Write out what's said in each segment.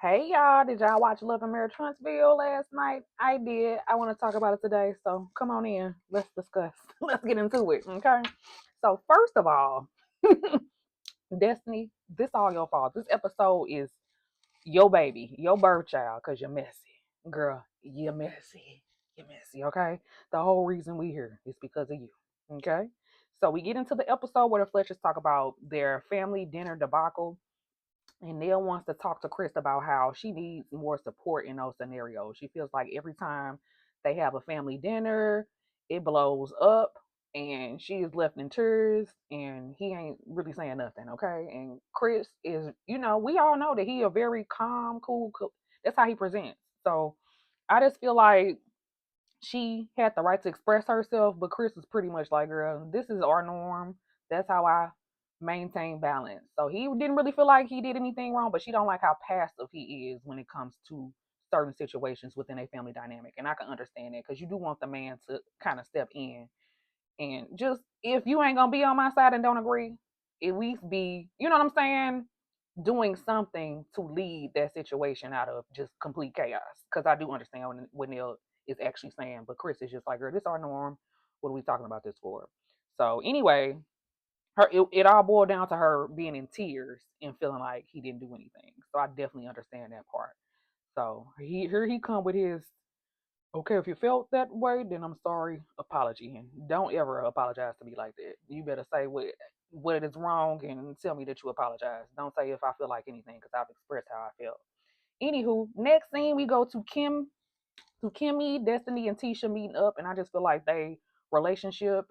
Hey y'all, did y'all watch Love and Marriage Huntsville last night? I did. I want to talk about it today, so come on in. Let's discuss. Let's get into it, okay? So first of all, Destiny, this all your fault. This episode is your baby, your birth child, because you're messy. Girl, you're messy. You're messy, okay? The whole reason we here is because of you, okay? So we get into the episode where the Fletchers talk about their family dinner debacle, and Nell wants to talk to Chris about how she needs more support in those scenarios. She feels like every time they have a family dinner, it blows up and she is left in tears and he ain't really saying nothing, okay? And Chris is, we all know that he a very calm, cool. That's how he presents. So I just feel like she had the right to express herself, but Chris was pretty much like, girl, this is our norm. That's how I maintain balance. So he didn't really feel like he did anything wrong, but she don't like how passive he is when it comes to certain situations within a family dynamic. And I can understand that because you do want the man to kind of step in and just, if you ain't gonna be on my side and don't agree, at least be, you know what I'm saying, doing something to lead that situation out of just complete chaos. Because I do understand what Neil is actually saying, but Chris is just like, girl, this is our norm. What are we talking about this for? So anyway, it all boiled down to her being in tears and feeling like he didn't do anything. So I definitely understand that part. So here he come with his, okay, if you felt that way, then I'm sorry, apology. And don't ever apologize to me like that. You better say what is wrong and tell me that you apologize. Don't say if I feel like anything because I've expressed how I felt. Anywho, next scene we go to Kimmy, Destiny, and Tisha meeting up, and I just feel like they relationship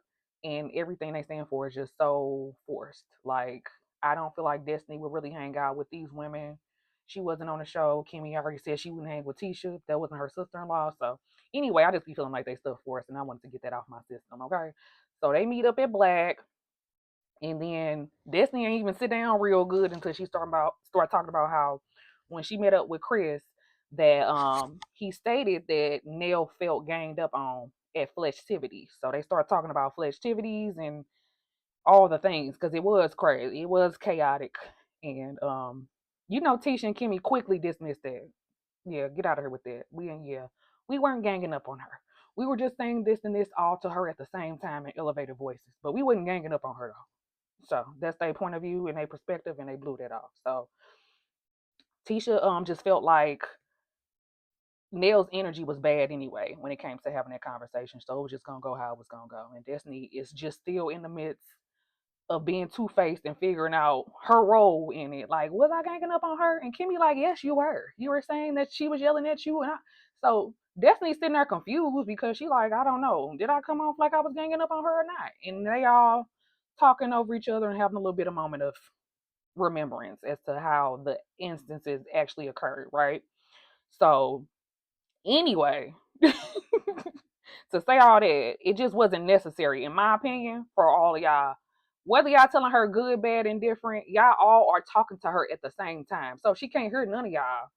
and everything they stand for is just so forced. Like I don't feel like Destiny would really hang out with these women. She wasn't on the show. Kimmy already said she wouldn't hang with Tisha. That wasn't her sister-in-law. So anyway, I just be feeling like they stuff forced, and I wanted to get that off my system. Okay, so they meet up at Black, and then Destiny ain't even sit down real good until she start talking about how when she met up with Chris that he stated that Nell felt ganged up on at Fletchtivities. So they start talking about Fletchtivities and all the things because it was crazy. It was chaotic. And Tisha and Kimmy quickly dismissed that. Yeah, get out of here with that. We weren't ganging up on her. We were just saying this and this all to her at the same time in elevated voices. But we wasn't ganging up on her though. So that's their point of view and their perspective, and they blew that off. So Tisha just felt like Nell's energy was bad anyway when it came to having that conversation. So it was just gonna go how it was gonna go. And Destiny is just still in the midst of being two faced and figuring out her role in it. Like, was I ganging up on her? And Kimmy, like, yes, you were. You were saying that she was yelling at you, and so Destiny's sitting there confused because she like, I don't know, did I come off like I was ganging up on her or not? And they all talking over each other and having a little bit of moment of remembrance as to how the instances actually occurred, right? So anyway, to say all that, it just wasn't necessary, in my opinion, for all of y'all. Whether y'all telling her good, bad, indifferent, y'all all are talking to her at the same time. So she can't hear none of y'all.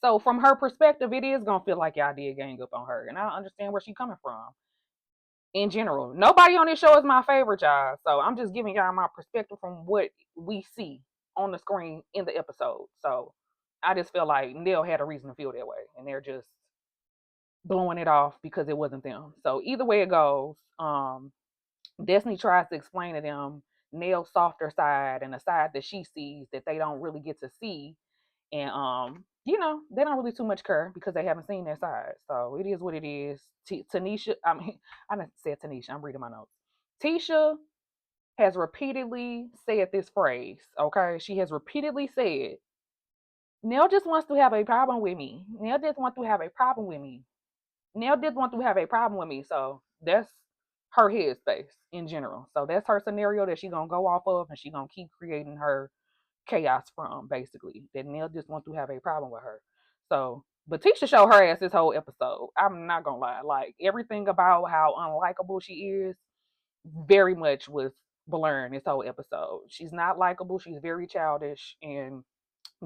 So from her perspective, it is gonna feel like y'all did gang up on her. And I understand where she's coming from in general. Nobody on this show is my favorite, y'all. So I'm just giving y'all my perspective from what we see on the screen in the episode. So I just feel like Neil had a reason to feel that way, and they're just blowing it off because it wasn't them. So either way it goes, Destiny tries to explain to them Neil's softer side and the side that she sees that they don't really get to see, and they don't really too much care because they haven't seen that side. So it is what it is. Tanisha, I mean, I didn't say Tanisha. I'm reading my notes. Tisha has repeatedly said this phrase. Okay, she has repeatedly said, "Neil just wants to have a problem with me. Neil just wants to have a problem with me. Neil did want to have a problem with me." So that's her headspace in general. So that's her scenario that she's gonna go off of, and she's gonna keep creating her chaos from, basically. That Neil just want to have a problem with her. So, but Tisha showed her ass this whole episode. I'm not gonna lie. Like everything about how unlikable she is, very much was blurring this whole episode. She's not likable. She's very childish. And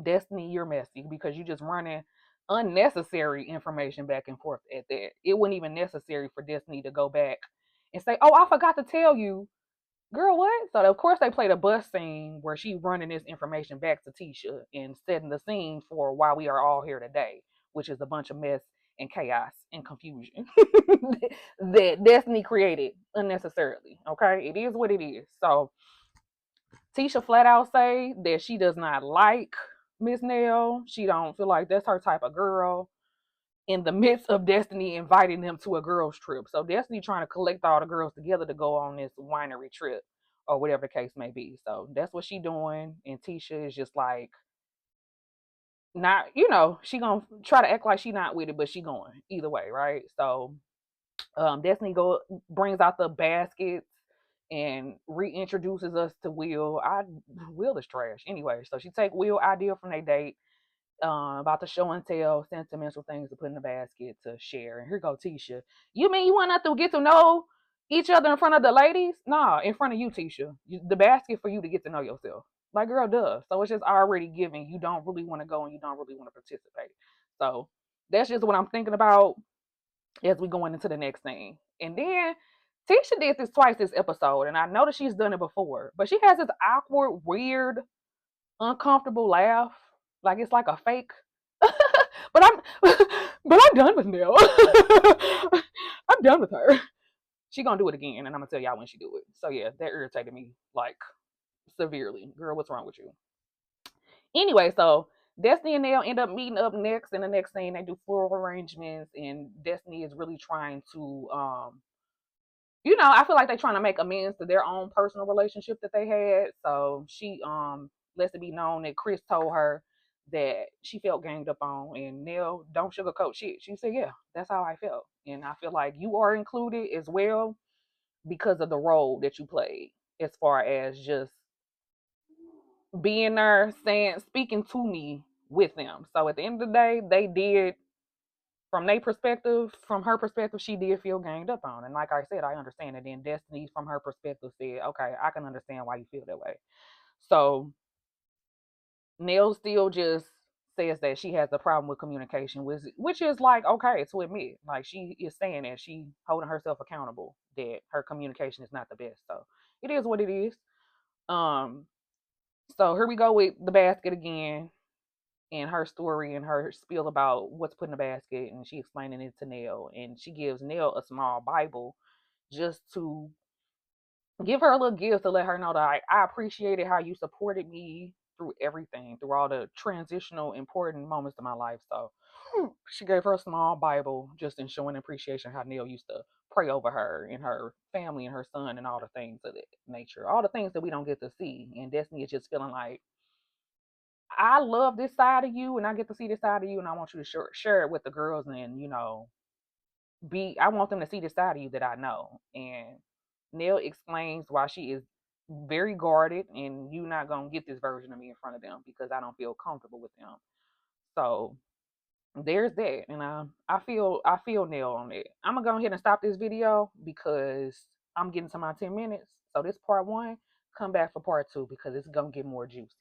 Destiny, you're messy because you just running unnecessary information back and forth at that. It wasn't even necessary for Destiny to go back and say, "Oh, I forgot to tell you. Girl, what? So of course they played a bus scene where she running this information back to Tisha and setting the scene for why we are all here today, which is a bunch of mess and chaos and confusion that Destiny created unnecessarily. Okay, it is what it is. So Tisha flat out say that she does not like Miss Nell. She don't feel like that's her type of girl. In the midst of Destiny inviting them to a girls trip. So Destiny trying to collect all the girls together to go on this winery trip or whatever the case may be. So that's what she doing. And Tisha is just like not, she gonna try to act like she not with it, but she going either way, right? So Destiny brings out the baskets and reintroduces us to Will. Will is trash anyway. So she take Will idea from their date about the show and tell sentimental things to put in the basket to share. And here go Tisha. You mean you want us to get to know each other in front of the ladies? Nah, in front of you, Tisha. The basket for you to get to know yourself. Like, girl, duh. So it's just already given. You don't really want to go and you don't really want to participate. So that's just what I'm thinking about as we going into the next thing. And then Tisha did this twice this episode, and I know that she's done it before, but she has this awkward, weird, uncomfortable laugh. Like it's like a fake. but I'm but I'm done with Nell. I'm done with her. She gonna do it again, and I'm gonna tell y'all when she do it. So yeah, that irritated me like severely. Girl, what's wrong with you? Anyway, so Destiny and Nell end up meeting up next, and the next thing they do floral arrangements, and Destiny is really trying to I feel like they're trying to make amends to their own personal relationship that they had. So she lets it be known that Chris told her that she felt ganged up on, and Nell don't sugarcoat shit. She said, "Yeah, that's how I felt," and I feel like you are included as well because of the role that you played, as far as just being there, speaking to me with them. So at the end of the day, they did from their perspective, from her perspective, she did feel ganged up on. And like I said, I understand it. And Destiny, from her perspective, said, okay, I can understand why you feel that way. So Nell still just says that she has a problem with communication, which is like, okay, to admit. Like she is saying that she holding herself accountable that her communication is not the best. So it is what it is. Um, so here we go with the basket again and her story and her spiel about what's put in the basket, and she explaining it to Nell, and she gives Nell a small Bible just to give her a little gift to let her know that I appreciated how you supported me through everything, through all the transitional important moments of my life. So she gave her a small Bible just in showing appreciation how Nell used to pray over her and her family and her son and all the things of that nature, all the things that we don't get to see. And Destiny is just feeling like I love this side of you and I get to see this side of you and I want you to share it with the girls and, I want them to see this side of you that I know. And Nell explains why she is very guarded and you not going to get this version of me in front of them because I don't feel comfortable with them. So there's that. And I feel Nell on it. I'm going to go ahead and stop this video because I'm getting to my 10 minutes. So this part one, come back for part two because it's going to get more juicy.